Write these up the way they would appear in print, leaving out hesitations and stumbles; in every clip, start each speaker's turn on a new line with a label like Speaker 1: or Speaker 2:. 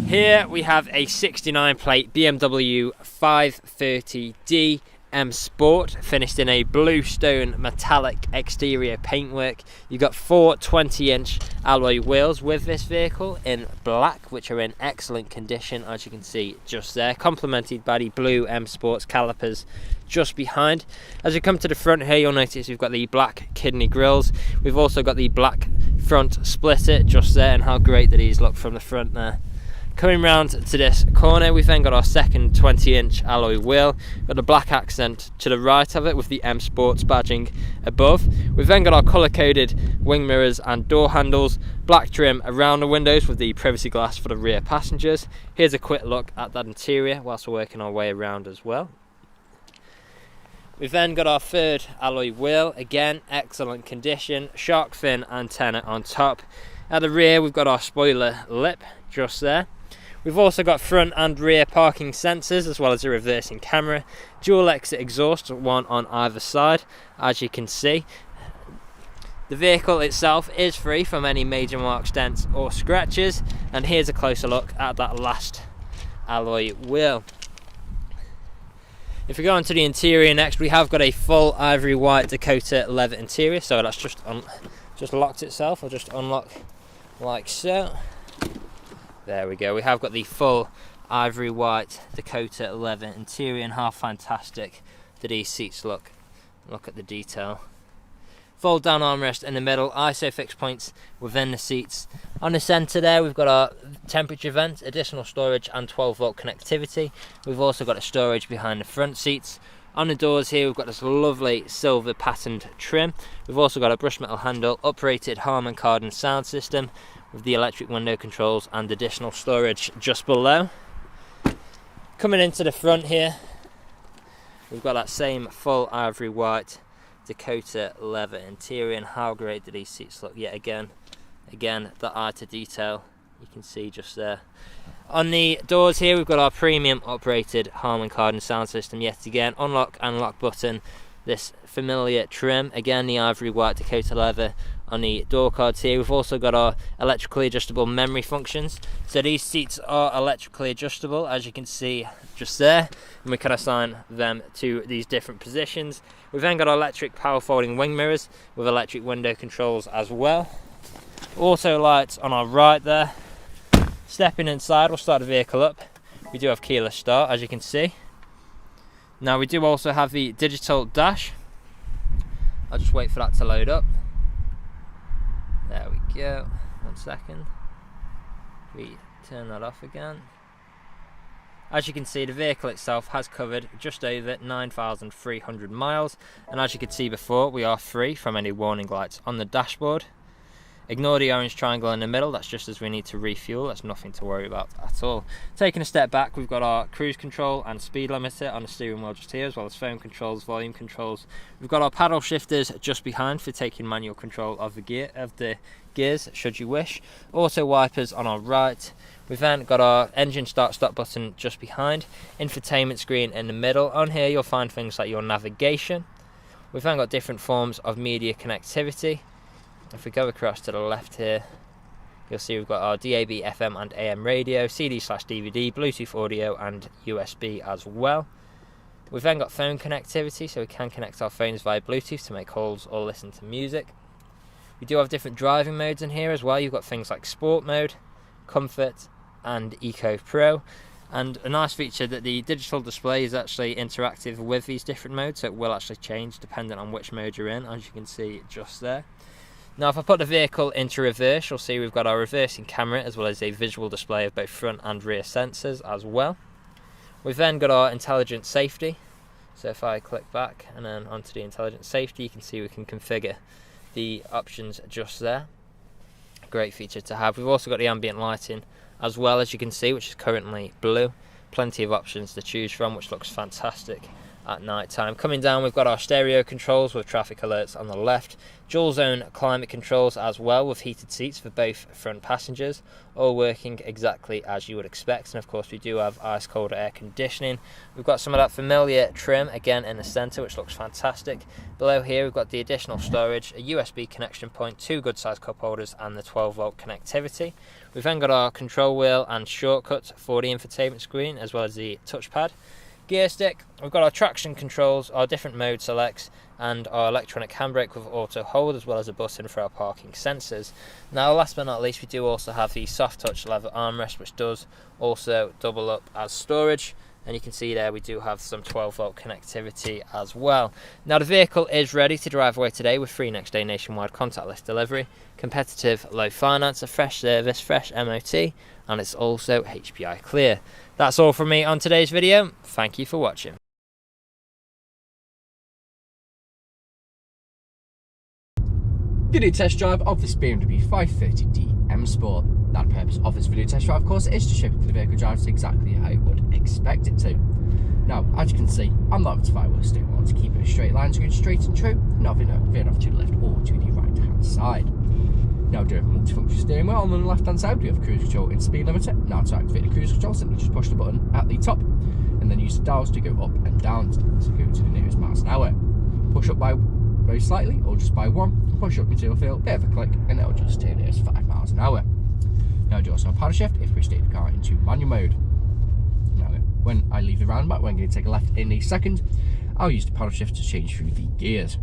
Speaker 1: Here we have a 69 plate BMW 530D M Sport, finished in a bluestone metallic exterior paintwork. You've got 4 20-inch alloy wheels with this vehicle in black, which are in excellent condition, as you can see just there, complemented by the blue M Sports calipers just behind. As you come to the front here, you'll notice we've got the black kidney grills. We've also got the black front splitter just there, and how great that these look from the front there. Coming round to this corner, we've then got our second 20-inch alloy wheel, got the black accent to the right of it with the M Sports badging above. We've then got our colour-coded wing mirrors and door handles, black trim around the windows with the privacy glass for the rear passengers. Here's a quick look at that interior whilst we're working our way around as well. We've then got our third alloy wheel, again excellent condition, shark fin antenna on top. At the rear we've got our spoiler lip just there. We've also got front and rear parking sensors, as well as a reversing camera, dual exit exhaust, one on either side, as you can see. The vehicle itself is free from any major marks, dents or scratches, and here's a closer look at that last alloy wheel. If we go on to the interior next, we have got a full ivory white Dakota leather interior, so that's just locked itself. I'll just unlock like so. There we go. We have got the full ivory white Dakota leather interior, and how fantastic do these seats look. Look at the detail. Fold down armrest in the middle, ISO fixed points within the seats. On the centre there we've got our temperature vent, additional storage and 12 volt connectivity. We've also got a storage behind the front seats. On the doors here we've got this lovely silver patterned trim. We've also got a brushed metal handle, uprated Harman Kardon sound system with the electric window controls and additional storage just below. Coming into the front here, we've got that same full ivory white Dakota leather interior, and how great do these seats look yet again. Again, the eye to detail you can see just there. On the doors here we've got our premium operated Harman Kardon sound system yet again, unlock and lock button, this familiar trim, again the ivory white Dakota leather. On the door cards here we've also got our electrically adjustable memory functions, so these seats are electrically adjustable, as you can see just there, and we can assign them to these different positions. We've then got our electric power folding wing mirrors with electric window controls as well. Also lights on our right there. Stepping inside, we'll start the vehicle up. We do have keyless start, as you can see. Now we do also have the digital dash. I'll just wait for that to load up. There we go. 1 second. We turn that off again. As you can see, the vehicle itself has covered just over 9,300 miles, and as you could see before, we are free from any warning lights on the dashboard. Ignore the orange triangle in the middle, that's just as we need to refuel, that's nothing to worry about at all. Taking a step back, we've got our cruise control and speed limiter on the steering wheel just here, as well as phone controls, volume controls. We've got our paddle shifters just behind for taking manual control of the gears should you wish. Auto wipers on our right. We've then got our engine start stop button just behind, infotainment screen in the middle. On here you'll find things like your navigation. We've then got different forms of media connectivity. If we go across to the left here, you'll see we've got our DAB, FM and AM radio, CD/DVD, Bluetooth audio and USB as well. We've then got phone connectivity, so we can connect our phones via Bluetooth to make calls or listen to music. We do have different driving modes in here as well. You've got things like Sport mode, Comfort and Eco Pro. And a nice feature that the digital display is actually interactive with these different modes, so it will actually change depending on which mode you're in, as you can see just there. Now if I put the vehicle into reverse, you'll see we've got our reversing camera as well as a visual display of both front and rear sensors as well. We've then got our intelligent safety, so if I click back and then onto the intelligent safety, you can see we can configure the options just there. Great feature to have. We've also got the ambient lighting as well, as you can see, which is currently blue. Plenty of options to choose from, which looks fantastic at night time. Coming down, we've got our stereo controls with traffic alerts on the left, dual zone climate controls as well with heated seats for both front passengers, all working exactly as you would expect. And of course we do have ice cold air conditioning. We've got some of that familiar trim again in the centre, which looks fantastic. Below here we've got the additional storage, a USB connection point, 2 good sized cup holders and the 12-volt connectivity. We've then got our control wheel and shortcuts for the infotainment screen as well as the touchpad. Gear stick, we've got our traction controls, our different mode selects and our electronic handbrake with auto hold, as well as a button for our parking sensors. Now last but not least, we do also have the soft touch leather armrest, which does also double up as storage, and you can see there we do have some 12-volt connectivity as well. Now the vehicle is ready to drive away today with free next day nationwide contactless delivery, competitive low finance, a fresh service, fresh MOT, and it's also HPI clear. That's all from me on today's video. Thank you for watching.
Speaker 2: Video test drive of this BMW 530d M Sport. Now the purpose of this video test drive, of course, is to show you the vehicle drives exactly how you would expect it to. Now, as you can see, I'm not having to fire with steering wheel to keep it a straight line, so going straight and true, not veering off to the left or to the right hand side. Now do have a multifunction steering wheel. On the left hand side we have cruise control and speed limiter. Now to activate the cruise control, simply just push the button at the top and then use the dials to go up and down to go to the nearest miles an hour. Push up by very slightly or just by 1, push up until you feel a bit of a click and it'll just stay there as 5 miles an hour. Now do also have paddle shift if we take the car into manual mode. Now when I leave the roundabout, when I'm going to take a left in a second, I'll use the paddle shift to change through the gears.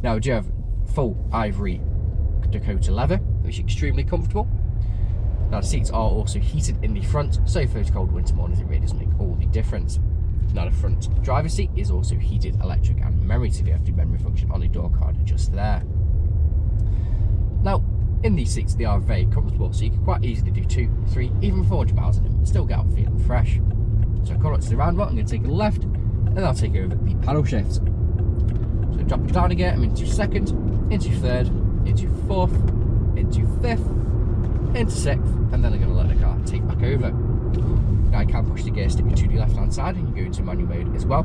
Speaker 2: Now do you have full ivory Dakota leather, which is extremely comfortable. Now the seats are also heated in the front, so for those cold winter mornings it really does make all the difference. Now the front driver's seat is also heated, electric and memory, so you have the memory function on the door card just there. Now in these seats they are very comfortable, so you can quite easily do 2, 3, even 400 miles in them and still get out feeling fresh. So I come up to the roundabout, I'm going to take a left and I'll take over the paddle shift. So drop it down again, I'm into second, into third, into fourth, into fifth, into sixth, and then I'm going to let the car take back over. Now I can push the gear stick to the left hand side and you go into manual mode as well.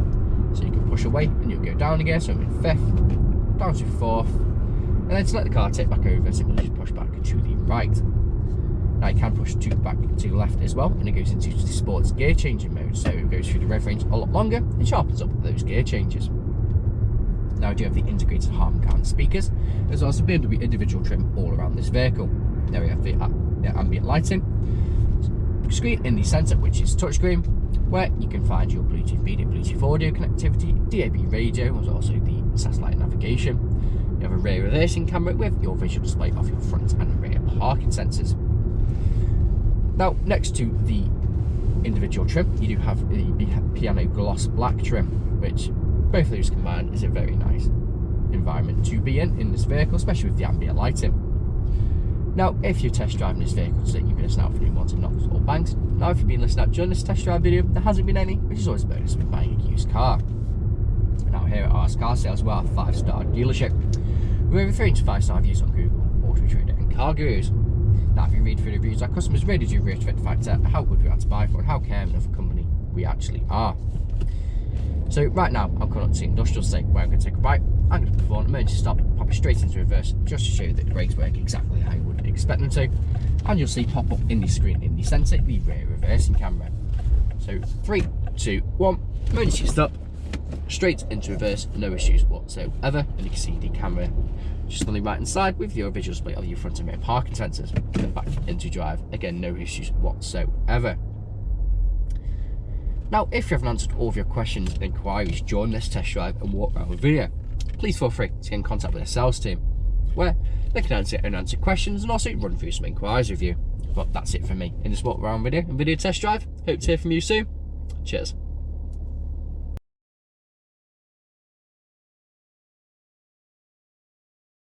Speaker 2: So you can push away and you'll go down again, so I'm in fifth, down to fourth, and then to let the car take back over, simply just push back to the right. Now you can push back to the left as well, and it goes into the sports gear changing mode, so it goes through the rev range a lot longer and sharpens up those gear changes. Now I do have the integrated Harman speakers, as well as the BMW individual trim all around this vehicle. Now we have the ambient lighting screen in the centre, which is touchscreen, where you can find your Bluetooth media, Bluetooth audio connectivity, DAB radio, as also the satellite navigation. You have a rear reversing camera with your visual display of your front and rear parking sensors. Now next to the individual trim, you do have the piano gloss black trim, which both of those combined is a very nice environment to be in this vehicle, especially with the ambient lighting. Now, if you're test driving this vehicle today, you've been listening out for any wanted knocks or bangs. Now, if you've been listening out during this test drive video, there hasn't been any, which is always a bonus when buying a used car. Now, here at RS Car Sales, we're a 5-star dealership. We're over 3 to 5-star reviews on Google, Autotrader and Car Gurus. Now, if you read through the reviews, our customers really do reiterate the fact that how good we are to buy for and how caring of a company we actually are. So right now, I'm coming up to the industrial state where I'm going to take a right, I'm going to perform an emergency stop, pop it straight into reverse, just to show you that the brakes work exactly how you would expect them to. And you'll see pop up in the screen in the centre, the rear reversing camera. So 3, 2, 1, emergency stop, straight into reverse, no issues whatsoever. And you can see the camera just on the right hand side with your visual display of your front and rear parking sensors. And back into drive, again, no issues whatsoever. Now, if you haven't answered all of your questions and inquiries during this test drive and walk around video, please feel free to get in contact with the sales team, where they can answer questions and also run through some inquiries with you. But that's it from me in this walk around video and video test drive. Hope to hear from you soon. Cheers.